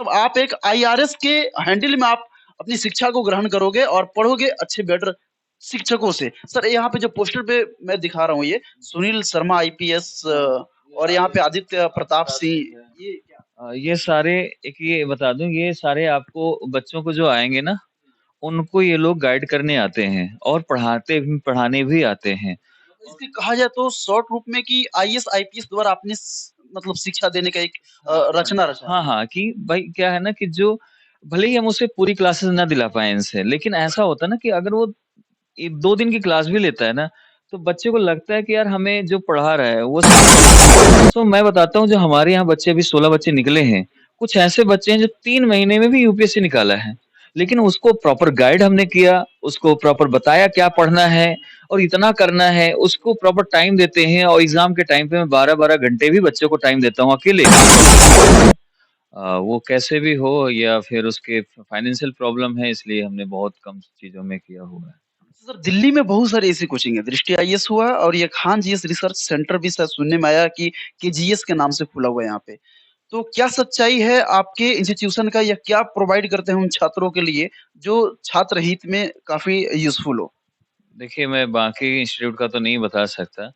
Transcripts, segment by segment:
मतलब आप एक आईआरएस के हैंडल में आप अपनी शिक्षा को ग्रहण करोगे और पढ़ोगे अच्छे बेटर शिक्षकों से। सर यहाँ पे जो पोस्टर पे मैं दिखा रहा हूँ ये सुनील शर्मा आईपीएस और यहाँ पे आदित्य प्रताप सिंह ये क्या? ये सारे एक ये बता दूं, ये सारे आपको बच्चों को जो आएंगे ना, उनको ये लोग गाइड करने आते हैं और पढ़ाने भी आते हैं। मतलब इसके कहा जाए तो शॉर्ट रूप में कि आईएएस आईपीएस द्वारा आपने मतलब शिक्षा देने का एक रचना रचा है। हाँ हाँ, कि भाई क्या है ना कि जो भले ही हम उसे पूरी क्लासेस ना दिला पाए इनसे, लेकिन ऐसा होता है ना कि अगर वो 2 दिन की क्लास भी लेता है ना, तो बच्चे को लगता है कि यार हमें जो पढ़ा रहा है वो तो मैं बताता हूँ, जो हमारे यहाँ बच्चे अभी 16 बच्चे निकले हैं, कुछ ऐसे बच्चे हैं जो 3 महीने में भी यूपीएससी निकाला है, लेकिन उसको प्रॉपर गाइड हमने किया, उसको प्रॉपर बताया क्या पढ़ना है और इतना करना है, उसको प्रॉपर टाइम देते हैं। और एग्जाम के टाइम पे मैं 12-12 घंटे भी बच्चों को टाइम देता हूँ अकेले। वो कैसे भी हो या फिर उसके फाइनेंशियल प्रॉब्लम है, इसलिए हमने बहुत कम चीजों में किया हुआ है। सर दिल्ली में बहुत सारी ऐसी कोचिंग है, दृष्टि आईएएस हुआ और ये खान जीएस रिसर्च सेंटर भी शायद सुनने में आया कि केजीएस के नाम से खुला हुआ है यहाँ पे। तो क्या सच्चाई है आपके इंस्टीट्यूशन का या क्या प्रोवाइड करते हैं उन छात्रों के लिए जो छात्र हित में काफी यूजफुल हो? देखिए, मैं बाकी इंस्टीट्यूट का तो नहीं बता सकता,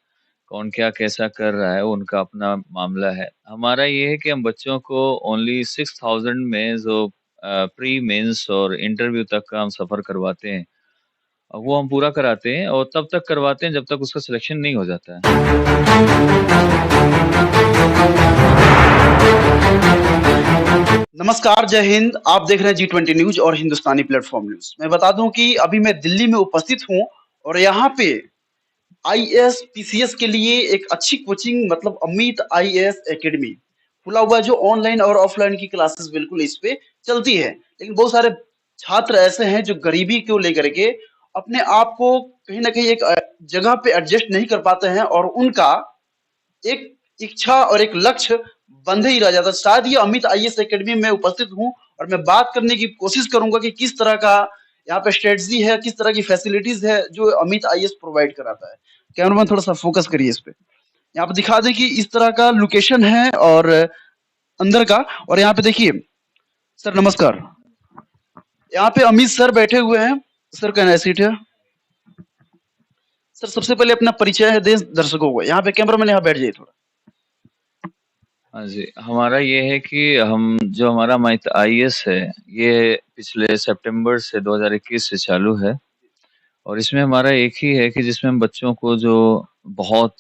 कौन क्या कैसा कर रहा है, उनका अपना मामला है। हमारा ये है कि हम बच्चों को ओनली 6000 में जो प्री मेंस और इंटरव्यू तक का हम सफ़र करवाते हैं, वो हम पूरा कराते हैं और तब तक करवाते हैं जब तक उसका सिलेक्शन नहीं हो जाता है। नमस्कार, जय हिंद। आप देख रहे हैं जी20 न्यूज़ और हिंदुस्तानी प्लेटफ़ॉर्म न्यूज़। मैं बता दूँ कि अभी मैं दिल्ली में उपस्थित हूँ और यहाँ पे आईएएस, पीसीएस के लिए एक अच्छी कोचिंग मतलब अमित आईएएस एकेडमी खुला हुआ है जो ऑनलाइन और ऑफलाइन की क्लासेस बिल्कुल इस पे चलती है। लेकिन बहुत सारे छात्र ऐसे हैं जो गरीबी को लेकर के अपने आप को कहीं न कहीं एक जगह पे एडजस्ट नहीं कर पाते हैं और उनका एक इच्छा और एक लक्ष्य बंधे ही रह जाता है। शायद ये अमित आईएएस एकेडमी में उपस्थित हूँ और मैं बात करने की कोशिश करूंगा कि किस तरह का यहाँ पे स्ट्रेटजी है, किस तरह की फैसिलिटीज है जो अमित आईएएस प्रोवाइड कराता है। कैमरामैन थोड़ा सा फोकस करिए इस पे। यहाँ पे दिखा दें कि इस तरह का लोकेशन है और अंदर का। और यहाँ पे देखिए सर नमस्कार, यहाँ पे अमित सर बैठे हुए हैं। सर का सीट है। सर सबसे पहले अपना परिचय है दें दर्शकों को। यहाँ पे कैमरामैन यहाँ बैठ जाइए थोड़ा। हाँ जी, हमारा ये है कि हम जो हमारा अमित आईएएस है, ये पिछले सितंबर से 2021 से चालू है और इसमें हमारा एक ही है कि जिसमें हम बच्चों को जो बहुत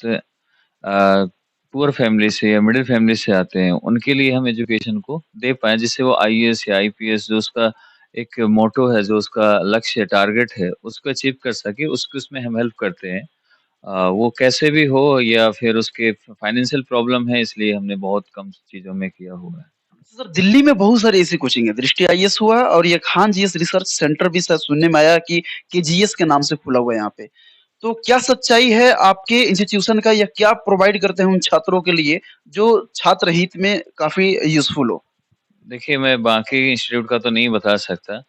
पुअर फैमिली से या मिडिल फैमिली से आते हैं, उनके लिए हम एजुकेशन को दे पाएँ, जिससे वो आईएएस या आईपीएस जो उसका एक मोटो है, जो उसका लक्ष्य है, टारगेट है, उसको अचीव कर सके, उसको उसमें हम हेल्प करते हैं। वो कैसे भी हो या फिर उसके फाइनेंशियल प्रॉब्लम है, इसलिए हमने बहुत कम चीज़ों में किया हुआ है। सर दिल्ली में बहुत सारी ऐसी कोचिंग है, दृष्टि आईएएस हुआ और ये खान जीएस रिसर्च सेंटर भी शायद सुनने में आया कि केजीएस के नाम से खुला हुआ है यहाँ पे। तो क्या सच्चाई है आपके इंस्टीट्यूशन का या क्या प्रोवाइड करते हैं उन छात्रों के लिए जो छात्र हित में काफी यूजफुल हो? देखिए, मैं बाकी इंस्टीट्यूट का तो नहीं बता सकता,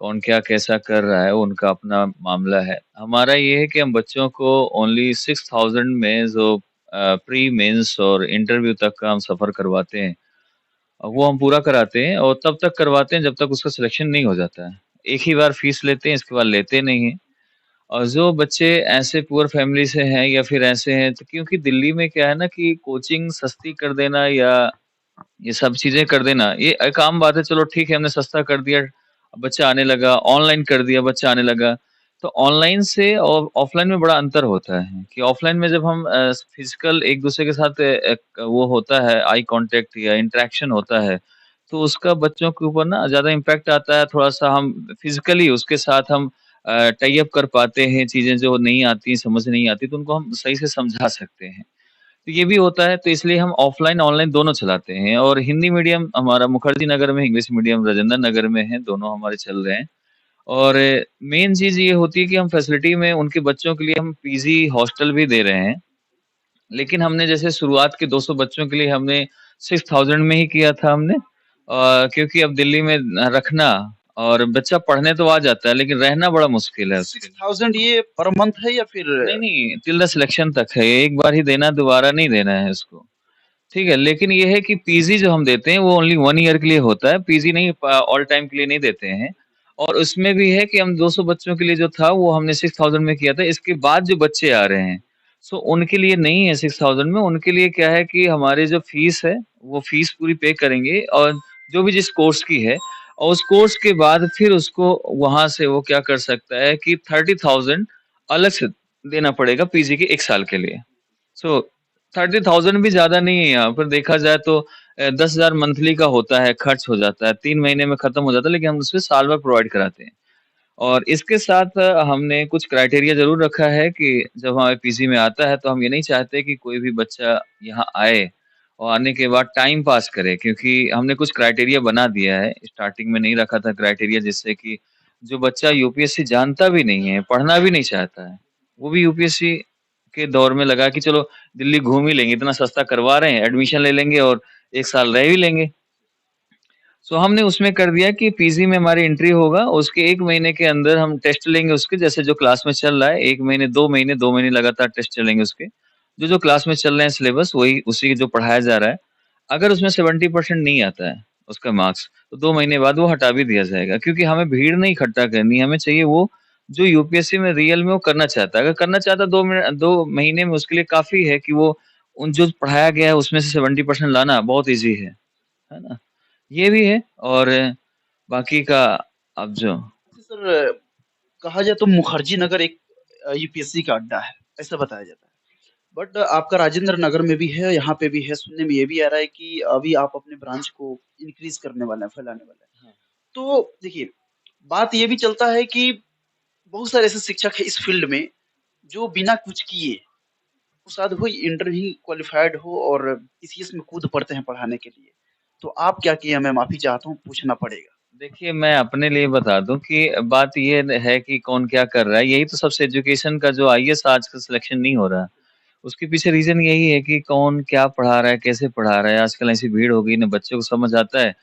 कौन क्या कैसा कर रहा है, उनका अपना मामला है। हमारा ये है कि हम बच्चों को ओनली 6000 में जो प्री मेंस और इंटरव्यू तक का हम सफ़र करवाते हैं, वो हम पूरा कराते हैं और तब तक करवाते हैं जब तक उसका सिलेक्शन नहीं हो जाता है। एक ही बार फीस लेते हैं, इसके बाद लेते नहीं हैं। और जो बच्चे ऐसे पुअर फैमिली से हैं या फिर ऐसे हैं, तो क्योंकि दिल्ली में क्या है ना कि कोचिंग सस्ती कर देना या ये सब चीज़ें कर देना, ये एक आम बात है। चलो ठीक है, हमने सस्ता कर दिया, बच्चा आने लगा, ऑनलाइन कर दिया, बच्चा आने लगा। तो ऑनलाइन से और ऑफ़लाइन में बड़ा अंतर होता है कि ऑफ़लाइन में जब हम फिज़िकल एक-दूसरे के साथ वो होता है, आई कॉन्टैक्ट या इंटरैक्शन होता है, तो उसका बच्चों के ऊपर ना ज़्यादा इम्पैक्ट आता है। थोड़ा-सा हम फिज़िकली उसके साथ हम टाई अप कर पाते हैं, चीज़ें जो नहीं आती, समझ नहीं आती, तो उनको हम सही से समझा सकते हैं। तो ये भी होता है, तो इसलिए हम ऑफ़लाइन, ऑनलाइन दोनों चलाते हैं। और हिंदी मीडियम हमारा मुखर्जी नगर में, इंग्लिश मीडियम राजेंद्र नगर में है, दोनों हमारे चल रहे हैं। और मेन चीज़ ये होती है कि हम फैसिलिटी में उनके बच्चों के लिए हम पीजी हॉस्टल भी दे रहे हैं। लेकिन हमने जैसे शुरुआत के 200 बच्चों के लिए हमने 6000 में ही किया था हमने। क्योंकि अब दिल्ली में रखना और बच्चा पढ़ने तो आ जाता है, लेकिन रहना बड़ा मुश्किल है उसके लिए। 6000 ये पर मंथ है या फिर? नहीं, नहीं, टिल द सिलेक्शन तक है, एक बार ही देना, दोबारा नहीं देना है उसको। ठीक है, लेकिन ये है कि पीजी जो हम देते हैं वो ओनली 1 ईयर के लिए होता है, पीजी नहीं ऑल टाइम के लिए नहीं देते हैं। और उसमें भी है कि हम 200 बच्चों के लिए जो था वो हमने 6000 में किया था, इसके बाद जो बच्चे आ रहे हैं, सो उनके लिए नहीं है 6000 में, उनके लिए क्या है कि हमारी जो फीस है, वो फीस पूरी पे करेंगे और जो भी जिस कोर्स की है और उस कोर्स के बाद फिर उसको वहाँ से वो क्या कर सकता है कि 30,000 अलग से देना पड़ेगा पीजी के 1 साल के लिए। सो 30,000 भी ज़्यादा नहीं है यहाँ पर देखा जाए तो 10,000 मंथली का होता है, खर्च हो जाता है, 3 महीने में खत्म हो जाता है, लेकिन हम उसमें साल भर प्रोवाइड कराते हैं। और इसके साथ हमने कुछ क्राइटेरिया ज़रूर रखा है कि जब हमारे पीजी में आता है तो हम ये नहीं चाहते कि कोई भी बच्चा यहाँ आए और आने के बाद टाइम पास करे, क्योंकि हमने कुछ क्राइटेरिया बना दिया है। स्टार्टिंग में नहीं रखा था क्राइटेरिया, जिससे कि जो बच्चा यूपीएससी जानता भी नहीं है, पढ़ना भी नहीं चाहता है, वो भी यूपीएससी के दौर में लगा कि चलो दिल्ली घूम ही लेंगे, इतना सस्ता करवा रहे हैं, एडमिशन ले लेंगे और 1 साल रह भी लेंगे। सो हमने उसमें कर दिया कि पीजी में हमारी एंट्री होगा, उसके 1 महीने के अंदर हम टेस्ट लेंगे उसके, जैसे जो क्लास में चल रहा है, 1 महीने, 2 महीने लगातार टेस्ट चलेंगे उसके। जो क्लास में चल रहे हैं सिलेबस वही उसी जो पढ़ाया जा रहा है। अगर उसमें 70% नहीं आता है उसका मार्क्स, तो 2 महीने बाद वो हटा भी दिया जाएगा, क्योंकि हमें भीड़ नहीं इकट्ठा करनी, हमें चाहिए वो जो यूपीएससी में रियल में वो करना चाहता है। अगर करना चाहता है 2 महीने में उसके लिए काफ़ी है कि वो उन जो पढ़ाया गया है उसमें से 70% लाना बहुत ईज़ी है ना? ये भी है और बाकी का अब जो सर, कहा जाए तो मुखर्जी नगर एक यूपीएससी का अड्डा है, ऐसा बताया जाता है। बट आपका राजेंद्र नगर में भी है, यहाँ पे भी है, सुनने में ये भी आ रहा है कि अभी आप अपने ब्रांच को इंक्रीज़ करने वाले हैं, फैलाने वाले हैं। हाँ। तो देखिए, बात ये भी चलता है कि बहुत सारे ऐसे शिक्षक हैं इस फ़ील्ड में, जो बिना कुछ किए, वो शायद वही इंटर ही क्वालिफ़ाइड हो और ईसीएस में कूद पड़ते हैं पढ़ाने के लिए। तो आप क्या किए? मैं माफ़ी चाहता हूँ, पूछना पड़ेगा। देखिए, मैं अपने लिए बता दूँ कि बात ये है कि कौन क्या कर रहा है, यही तो सबसे एजुकेशन का जो आईएएस आज का सिलेक्शन नहीं हो रहा। उसके पीछे रीज़न यही है कि कौन क्या पढ़ा रहा है, कैसे पढ़ा रहा है। आजकल ऐसी भीड़ हो गई ना, बच्चों को समझ आता है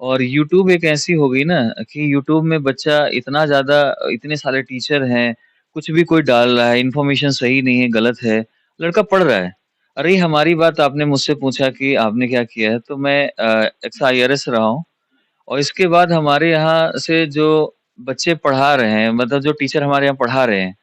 और यूट्यूब एक ऐसी हो गई ना कि यूट्यूब में बच्चा इतना ज़्यादा इतने सारे टीचर हैं, कुछ भी कोई डाल रहा है, इन्फॉर्मेशन सही नहीं है, गलत है, लड़का पढ़ रहा है। अरे! हमारी बात आपने मुझसे पूछा कि आपने क्या किया है, तो मैं एक्स आईआरएस रहा हूँ और इसके बाद हमारे यहाँ से जो बच्चे पढ़ा रहे हैं, मतलब जो टीचर हमारे यहाँ पढ़ा रहे हैं,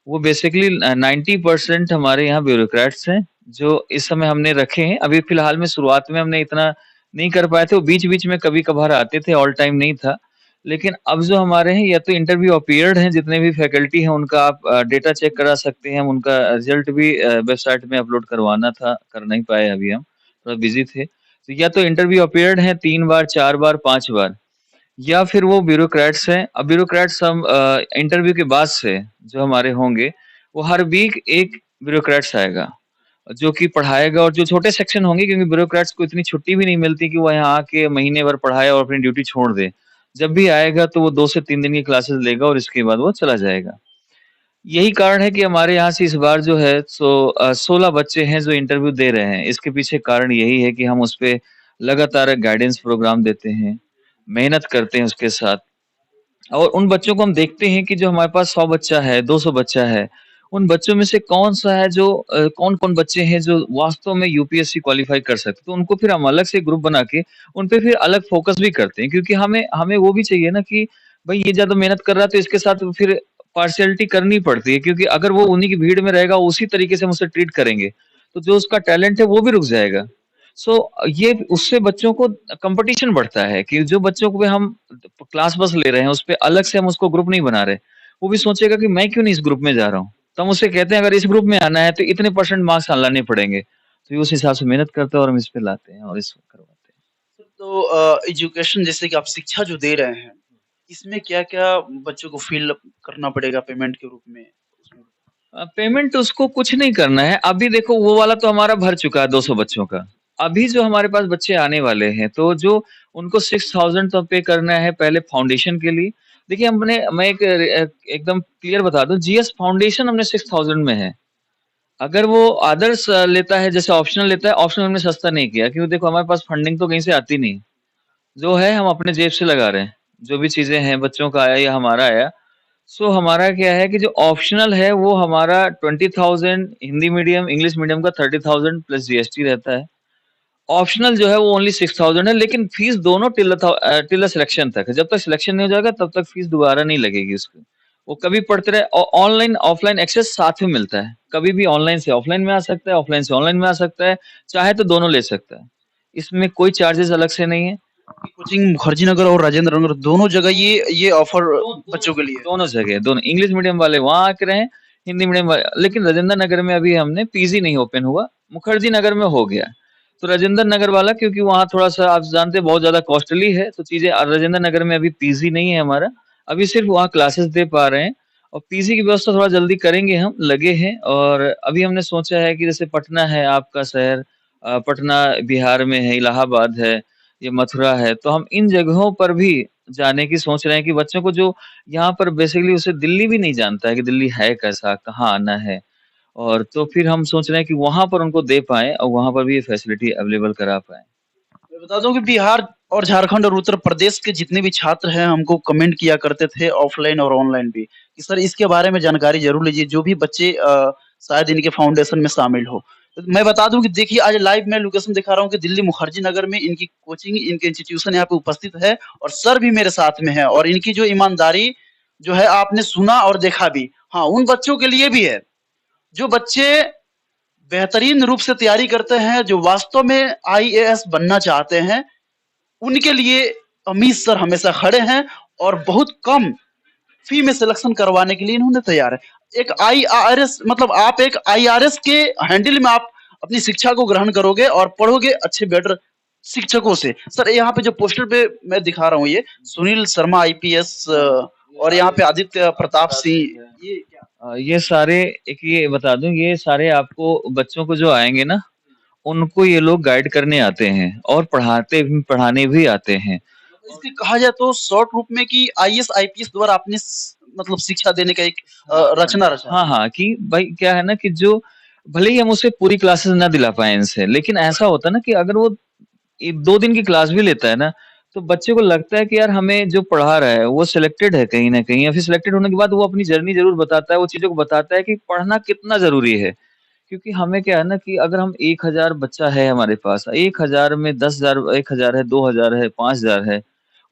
वो बेसिकली 90% हमारे यहाँ ब्यूरोक्रेट्स हैं, जो इस समय हमने रखे हैं। अभी फ़िलहाल में शुरुआत में हमने इतना नहीं कर पाए थे, वो बीच-बीच में कभी-कभार आते थे, ऑल टाइम नहीं था। लेकिन अब जो हमारे हैं या तो इंटरव्यू अपीयर्ड हैं, जितने भी फैकल्टी हैं उनका आप डेटा चेक करा सकते हैं, हम उनका रिज़ल्ट भी वेबसाइट में अपलोड करवाना था, कर नहीं पाए अभी हम, थोड़ा बिज़ी थे। तो या तो इंटरव्यू अपीयर्ड हैं 3 बार, 4 बार, 5 बार या फिर वो ब्यूरोक्रेट्स हैं। अब ब्यूरोक्रेट्स हम इंटरव्यू के बाद से जो हमारे होंगे, वो हर वीक एक ब्यूरोक्रेट्स आएगा, जो कि पढ़ाएगा और जो छोटे सेक्शन होंगे, क्योंकि ब्यूरोक्रेट्स को इतनी छुट्टी भी नहीं मिलती कि वो यहाँ आके महीने भर पढ़ाए और अपनी ड्यूटी छोड़ दे। जब भी आएगा तो वो 2 से 3 दिन की क्लासेस लेगा और इसके बाद वो चला जाएगा। यही कारण है कि हमारे यहाँ से इस बार जो है 16 बच्चे हैं जो इंटरव्यू दे रहे हैं। इसके पीछे कारण यही है कि हम उसपे लगातार गाइडेंस प्रोग्राम देते हैं, मेहनत करते हैं उसके साथ। और उन बच्चों को हम देखते हैं कि जो हमारे पास 100 बच्चा है, 200 बच्चा है, उन बच्चों में से कौन-सा है जो कौन-कौन बच्चे हैं जो वास्तव में यूपीएससी क्वालीफाई कर सकते हैं। तो उनको फिर हम अलग से ग्रुप बना के उन पे फिर अलग फ़ोकस भी करते हैं, क्योंकि हमें हमें वो भी चाहिए ना कि भई ये ज़्यादा मेहनत कर रहा है तो इसके साथ फिर पार्शियलिटी करनी पड़ती है, क्योंकि अगर वो उन्हीं की भीड़ में रहेगा, उसी तरीके से हम उसे ट्रीट करेंगे, तो जो उसका टैलेंट है वो भी रुक जाएगा। सो ये उससे बच्चों को कॉम्पिटिशन बढ़ता है कि जो बच्चों को भी हम क्लास बस ले रहे हैं, उसपे अलग से हम उसको ग्रुप नहीं बना रहे। वो भी सोचेगा कि मैं क्यों नहीं इस ग्रुप में जा रहा हूँ? तो हम उससे कहते हैं अगर इस ग्रुप में आना है तो इतने परसेंट मार्क्स लाने पड़ेंगे। तो ये उस हिसाब से मेहनत करते हैं और हम इस पे लाते हैं और इसको करवाते हैं। तो एजुकेशन जैसे कि आप शिक्षा जो दे रहे हैं, इसमें क्या-क्या बच्चों को फ़िल करना पड़ेगा पेमेंट के रूप में? उसमें पेमेंट उसको कुछ नहीं करना है। अभी देखो वो वाला तो हमारा भर चुका है 200 बच्चों का। अभी जो हमारे पास बच्चे आने वाले हैं, तो जो उनको 6000 तो पे करना है पहले फाउंडेशन के लिए। देखिए मैं एक एकदम क्लियर बता दूँ, जीएस फाउंडेशन हमने 6000 में है। अगर वो अदर्स लेता है, जैसे ऑप्शनल लेता है, ऑप्शनल हमने सस्ता नहीं किया, क्योंकि देखो हमारे पास फंडिंग तो कहीं से आती नहीं। जो है हम अपने जेब से लगा रहे हैं। जो भी चीज़ें हैं बच्चों का आया या हमारा आया। सो हमारा क्या है कि जो ऑप्शनल है वो हमारा 20,000 हिंदी मीडियम, इंग्लिश मीडियम का 30,000 प्लस जीएसटी रहता है। ऑप्शनल जो है वो ओनली 6000 है, लेकिन फीस दोनों टिल द सिलेक्शन तक है। जब तक सिलेक्शन नहीं हो जाएगा तब तक फीस दोबारा नहीं लगेगी उसकी। वो कभी पढ़ते रहे, ऑनलाइन ऑफलाइन एक्सेस साथ में मिलता है। कभी भी ऑनलाइन से ऑफलाइन में आ सकता है, ऑफलाइन से ऑनलाइन में आ सकता है, चाहे तो दोनों ले सकता है। इसमें कोई चार्जेस अलग से नहीं है। कोचिंग मुखर्जी नगर और राजेंद्र नगर दोनों जगह ये ऑफर बच्चों के लिए है। दोनों जगह, दोनों इंग्लिश मीडियम वाले वहां आके रहे, हिंदी मीडियम वाले, लेकिन राजेंद्र नगर में अभी हमने पीजी नहीं ओपन हुआ, मुखर्जी नगर में हो गया। तो राजेंद्र नगर वाला, क्योंकि वहाँ थोड़ा सा आप जानते हैं बहुत ज्यादा कॉस्टली है, तो चीजें राजेंद्र नगर में अभी पीजी नहीं है हमारा, अभी सिर्फ वहाँ क्लासेस दे पा रहे हैं। और पीजी की व्यवस्था थोड़ा जल्दी करेंगे, हम लगे हैं। और अभी हमने सोचा है कि जैसे पटना है आपका शहर, पटना बिहार में है, इलाहाबाद है, ये मथुरा है, तो हम इन जगहों पर भी जाने की सोच रहे हैं कि बच्चों को जो यहाँ पर बेसिकली उसे दिल्ली भी नहीं जानता है कि दिल्ली है कैसा, कहाँ आना है। और तो फिर हम सोच रहे हैं कि वहाँ पर उनको दे पाएँ और वहाँ पर भी ये फैसिलिटी अवेलेबल करा पाएँ। मैं बता दूं कि बिहार और झारखंड और उत्तर प्रदेश के जितने भी छात्र हैं हमको कमेंट किया करते थे ऑफलाइन और ऑनलाइन भी कि सर इसके बारे में जानकारी जरूर लीजिए जो भी बच्चे शायद इनके फाउंडेशन में शामिल हो। तो मैं बता दूं कि देखिए आज लाइव मैं लोकेशन दिखा रहा हूँ कि दिल्ली मुखर्जी नगर में इनकी कोचिंग इनके इंस्टीट्यूशन यहाँ पे उपस्थित है और सर भी मेरे साथ में है और इनकी जो ईमानदारी जो है आपने सुना और देखा भी। हाँ उन बच्चों के लिए भी है जो बच्चे बेहतरीन रूप से तैयारी करते हैं जो वास्तव में आईएएस बनना चाहते हैं उनके लिए अमित सर हमेशा खड़े हैं और बहुत कम फी में सिलेक्शन करवाने के लिए इन्होंने तैयार है। एक आईआरएस मतलब आप एक आईआरएस के हैंडल में आप अपनी शिक्षा को ग्रहण करोगे और पढ़ोगे अच्छे बेटर शिक्षकों से। सर यहाँ पे जो पोस्टर पे मैं दिखा रहा हूँ ये सुनील शर्मा आईपीएस और यहाँ पे आदित्य प्रताप सिंह ये क्या ये सारे, एक ये बता दूँ, ये सारे आपको बच्चों को जो आएँगे ना, उनको ये लोग गाइड करने आते हैं और पढ़ाने भी आते हैं। मतलब इसके कहा जाए तो शॉर्ट रूप में कि आईएएस आईपीएस द्वारा आपने मतलब शिक्षा देने का एक रचना रचा है। हाँ, हाँ, कि भाई क्या है ना कि जो भले ही हम उसे पूरी क्लासेस ना दिला पाएँ इनसे, लेकिन ऐसा होता है ना कि अगर वो 2 दिन की क्लास भी लेता है ना, तो बच्चे को लगता है कि यार हमें जो पढ़ा रहा है वो सिलेक्टेड है कहीं न कहीं, या फिर सिलेक्टेड होने के बाद वो अपनी जर्नी ज़रूर बताता है, वो चीज़ों को बताता है कि पढ़ना कितना ज़रूरी है। क्योंकि हमें क्या है ना कि अगर हम 1000 बच्चा है हमारे पास, 1000 में 10,000 1000 है, 2000 है, 5000 है,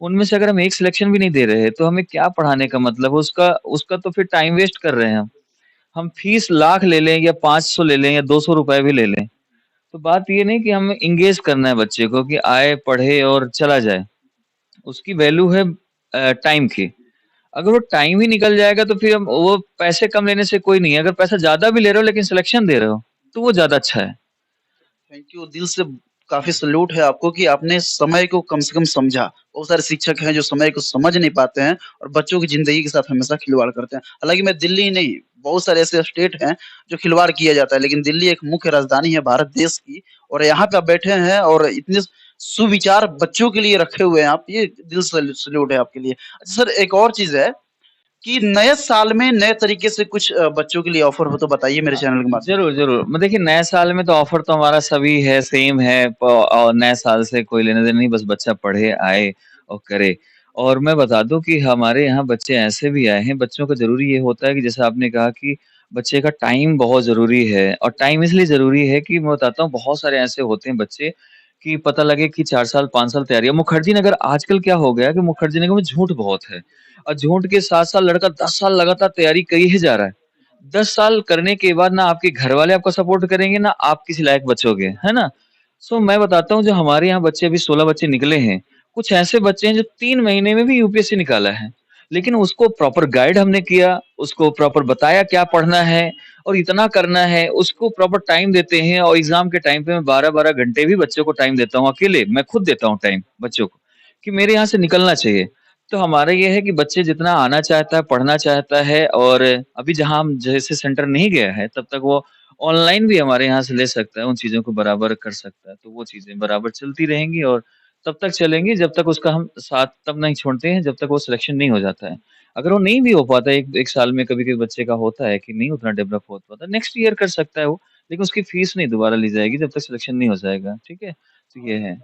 उनमें से अगर हम एक सिलेक्शन भी नहीं दे रहे हैं, तो हमें क्या पढ़ाने का मतलब है? उसका उसका तो फिर टाइम वेस्ट कर रहे हैं हम। हम फीस लाख ले लें या 500 ले लें या ₹200 भी ले लें, तो बात ये नहीं कि हमें एंगेज करना है बच्चे को कि आए, पढ़े और चला जाए। उसकी वैल्यू है टाइम की। अगर वो टाइम ही निकल जाएगा तो फिर हम वो पैसे कम लेने से कोई नहीं है। अगर पैसा ज़्यादा भी ले रहे हो लेकिन सिलेक्शन दे रहे हो, तो वो ज़्यादा अच्छा है। थैंक यू दिल से काफी सैल्यूट है आपको कि आपने समय को कम से कम समझा। बहुत सारे शिक्षक हैं जो समय को समझ नहीं पाते हैं और बच्चों की जिंदगी के साथ हमेशा खिलवाड़ करते हैं। हालांकि मैं दिल्ली ही नहीं बहुत सारे ऐसे स्टेट हैं जो खिलवाड़ किया जाता है लेकिन दिल्ली एक मुख्य राजधानी है भारत देश की और यहाँ पे आप बैठे हैं और इतने सुविचार बच्चों के लिए रखे हुए हैं आप ये दिल से सैल्यूट है आपके लिए। अच्छा सर एक और चीज है कि नए साल में नए तरीके से कुछ बच्चों के लिए ऑफर हो तो बताइए मेरे चैनल के माध्यम ज़रूर, ज़रूर। देखिए, नए साल में तो ऑफ़र तो हमारा सभी है, सेम है, और नए साल से कोई लेना-देना नहीं, बस बच्चा पढ़े, आए और करे। और मैं बता दूँ कि हमारे यहाँ बच्चे ऐसे भी आए हैं, बच्चों को ज़रूरी ये होता है कि जैसे आपने कहा कि बच्चे का टाइम बहुत ज़रूरी है, और टाइम इसलिए ज़रूरी है कि मैं बताता हूँ, बहुत सारे ऐसे होते हैं बच्चे कि पता लगे कि 4 साल, 5 साल तैयारी है। मुखर्जी नगर आजकल क्या हो गया है कि मुखर्जी नगर में झूठ बहुत है, और झूठ के साथ-साथ लड़का 10 साल लगातार तैयारी कर ही जा रहा है। 10 साल करने के बाद ना आपके घरवाले आपको सपोर्ट करेंगे, ना आप किसी लायक बचोगे, है ना? सो मैं बताता हूँ, जो हमारे यहाँ बच्चे अभी 16 बच्चे निकले हैं, कुछ ऐसे बच्चे हैं जो 3 महीने में भी यूपीएससी निकाला है। लेकिन उसको प्रॉपर गाइड हमने किया, उसको प्रॉपर बताया क्या पढ़ना है और इतना करना है, उसको प्रॉपर टाइम देते हैं, और एग्ज़ाम के टाइम पे मैं 12-12 घंटे भी बच्चों को टाइम देता हूँ अकेले, मैं खुद देता हूँ टाइम बच्चों को, कि मेरे यहाँ से निकलना चाहिए। तो हमारा ये है कि बच्चे जितना आना चाहता है, पढ़ना चाहता है, और अभी जहाँ हम जैसे सेंटर नहीं गया है, तब तक वो ऑनलाइन भी हमारे यहाँ से ले सकता है, उन चीज़ों को बराबर कर सकता है। तो वो चीज़ें बराबर चलती रहेंगी और तब तक चलेंगी जब तक उसका हम साथ तब नहीं छोड़ते हैं, जब तक वो सिलेक्शन नहीं हो जाता है। अगर वो नहीं भी हो पाता है, 1 साल में कभी-कभी बच्चे का होता है कि नहीं उतना डेवलप हो पाता, नेक्स्ट ईयर कर सकता है वो, लेकिन उसकी फीस नहीं दोबारा ली जाएगी जब तक सिलेक्शन नहीं हो जाएगा, ठीक है? तो ये है।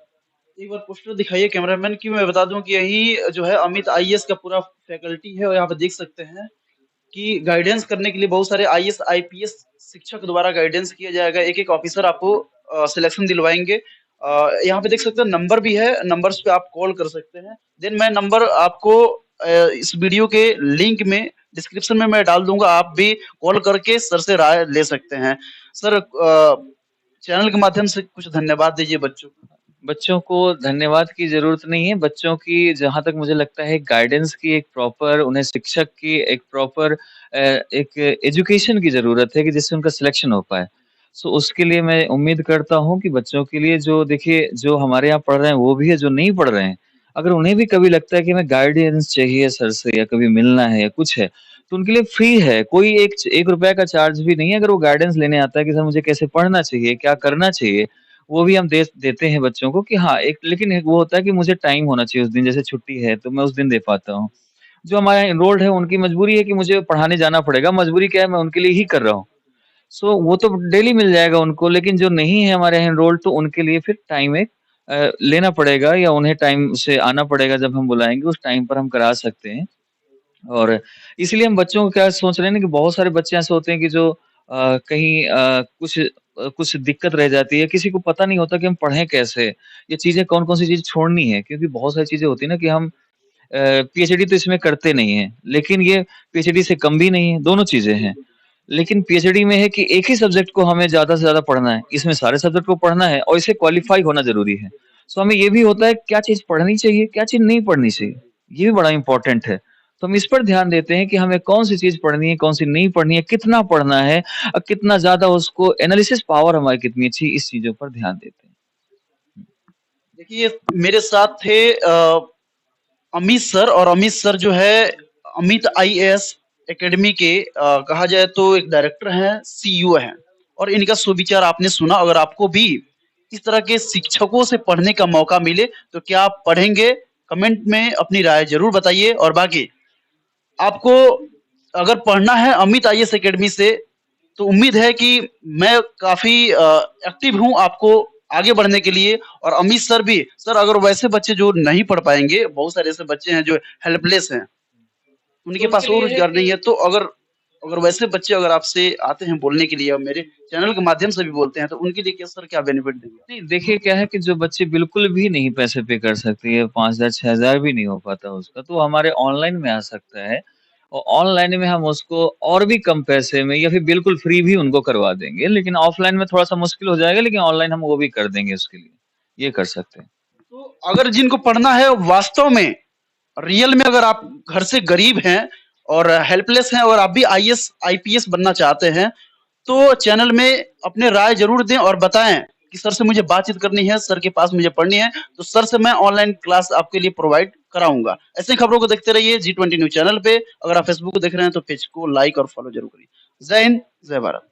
एक बार पोस्टर दिखाइए कैमरामैन की मैं बता दूं कि यही जो है अमित आईएएस का पूरा फैकल्टी है और यहाँ पे देख सकते हैं कि गाइडेंस करने के लिए बहुत सारे आईएएस आईपीएस शिक्षक द्वारा गाइडेंस किया जाएगा। एक एक ऑफिसर आपको सिलेक्शन दिलवाएंगे। यहाँ पे देख सकते हैं नंबर भी है, नंबर्स पे आप कॉल कर सकते हैं। देन मैं नंबर आपको इस वीडियो के लिंक में डिस्क्रिप्शन में मैं डाल दूँगा, आप भी कॉल करके सर से राय ले सकते हैं। सर चैनल के माध्यम से कुछ धन्यवाद दीजिए बच्चों को। बच्चों को धन्यवाद की ज़रूरत नहीं है, बच्चों की जहाँ तक मुझे लगता है गाइडेंस की एक प्रॉपर उन्हें शिक्षक की एक प्रॉपर एक एजुकेशन की ज़रूरत है कि जिससे उनका सिलेक्शन हो पाए। सो उसके लिए मैं उम्मीद करता हूँ कि बच्चों के लिए जो देखिए जो हमारे यहाँ पढ़ रहे हैं वो भी है, जो नहीं पढ़ रहे हैं, अगर उन्हें भी कभी लगता है कि हमें गाइडेंस चाहिए सर से या कभी मिलना है या कुछ है, तो उनके लिए फ्री है, कोई ₹1 का चार्ज भी नहीं है। अगर वो गाइडेंस लेने आता है कि सर मुझे कैसे पढ़ना चाहिए, क्या करना चाहिए, वो भी हम दे देते हैं बच्चों को कि हाँ, एक लेकिन एक वो होता है कि मुझे टाइम होना चाहिए उस दिन, जैसे छुट्टी है, तो मैं उस दिन दे पाता हूँ। जो हमारे यहाँ एनरोल्ड है, उनकी मजबूरी है कि मुझे पढ़ाने जाना पड़ेगा, मजबूरी क्या है, मैं उनके लिए ही कर रहा हूँ। सो वो तो डेली मिल जाएगा उनको, लेकिन जो नहीं है हमारे यहाँ एनरोल्ड, तो उनके लिए फिर टाइम एक लेना पड़ेगा या उन्हें टाइम से आना पड़ेगा जब हम बुलाएँगे, उस टाइम पर हम करा सकते हैं। और इसीलिए हम बच्चों को क्या सोच रहे हैं ना कि बहुत सारे बच्चे ऐसे होते हैं कि जो कहीं कुछ दिक्कत रह जाती है, किसी को पता नहीं होता कि हम पढ़ें कैसे? ये चीज़ें कौन-कौन सी चीज़ छोड़नी है, क्योंकि बहुत सारी चीज़ें होती हैं ना कि हम पीएचडी तो इसमें करते नहीं हैं, लेकिन ये पीएचडी से कम भी नहीं है, दोनों चीज़ें हैं। लेकिन पीएचडी में है कि एक ही सब्जेक्ट को हमें ज़्यादा से ज़्यादा पढ़ना है, इसमें सारे सब्जेक्ट को पढ़ना है और इसे क्वालीफाई होना ज़रूरी है। सो हमें ये भी होता है क्या चीज़ पढ़नी चाहिए, क्या चीज़ नहीं पढ़नी चाहिए, ये भी बड़ा इम्पोर्टेंट है। तो हम इस पर ध्यान देते हैं कि हमें कौन-सी चीज़ पढ़नी है, कौन-सी नहीं पढ़नी है, कितना पढ़ना है कितना ज़्यादा उसको एनालिसिस पावर हमारी कितनी अच्छी है, इस चीज़ों पर ध्यान देते हैं। देखिए मेरे साथ थे अमित सर, और अमित सर जो है अमित आईएएस एकेडमी के कहा जाए तो एक डायरेक्टर हैं, सीईओ हैं, और इनका सुविचार आपने सुना। अगर आपको भी इस तरह के शिक्षकों से पढ़ने का मौका मिले तो क्या आप पढ़ेंगे? कमेंट में अपनी राय ज़रूर बताइए। और बाकी आपको अगर पढ़ना है अमित आईएएस एकेडमी से, तो उम्मीद है कि मैं काफ़ी एक्टिव हूँ आपको आगे बढ़ने के लिए। और अमित सर भी, सर अगर वैसे बच्चे जो नहीं पढ़ पाएँगे, बहुत सारे ऐसे बच्चे हैं जो हेल्पलेस हैं, तो उनके पास उनके और लिए है रोज़गार नहीं कि है, तो अगर अगर वैसे बच्चे अगर आपसे आते हैं बोलने के लिए और मेरे चैनल के माध्यम से भी बोलते हैं, तो उनके लिए क्या सर क्या बेनिफिट देंगे आप? नहीं, देखिए क्या है कि जो बच्चे बिल्कुल भी नहीं पैसे पे कर सकते, ये 5,000 6,000 भी नहीं हो पाता उसका, तो वो हमारे ऑनलाइन में आ सकता है और ऑनलाइन में हम उसको और भी कम पैसे में या फिर बिल्कुल फ्री भी उनको करवा देंगे। लेकिन ऑफलाइन में थोड़ा-सा मुश्किल हो जाएगा, लेकिन ऑनलाइन हम वो भी कर देंगे उसके लिए। ये कर सकते हैं। तो अगर जिनको पढ़ना है वास्तव में, रियल में, अगर आप घर से गरीब हैं और हेल्पलेस हैं और आप भी आईएएस आईपीएस बनना चाहते हैं, तो चैनल में अपने राय ज़रूर दें और बताएँ कि सर से मुझे बातचीत करनी है, सर के पास मुझे पढ़नी है, तो सर से मैं ऑनलाइन क्लास आपके लिए प्रोवाइड कराऊँगा। ऐसे ही खबरों को देखते रहिए जी20 न्यूज़ चैनल पे। अगर आप फेसबुक को देख रहे हैं तो पेज को लाइक और फॉलो ज़रूर करिए। जय हिंद, जय भारत।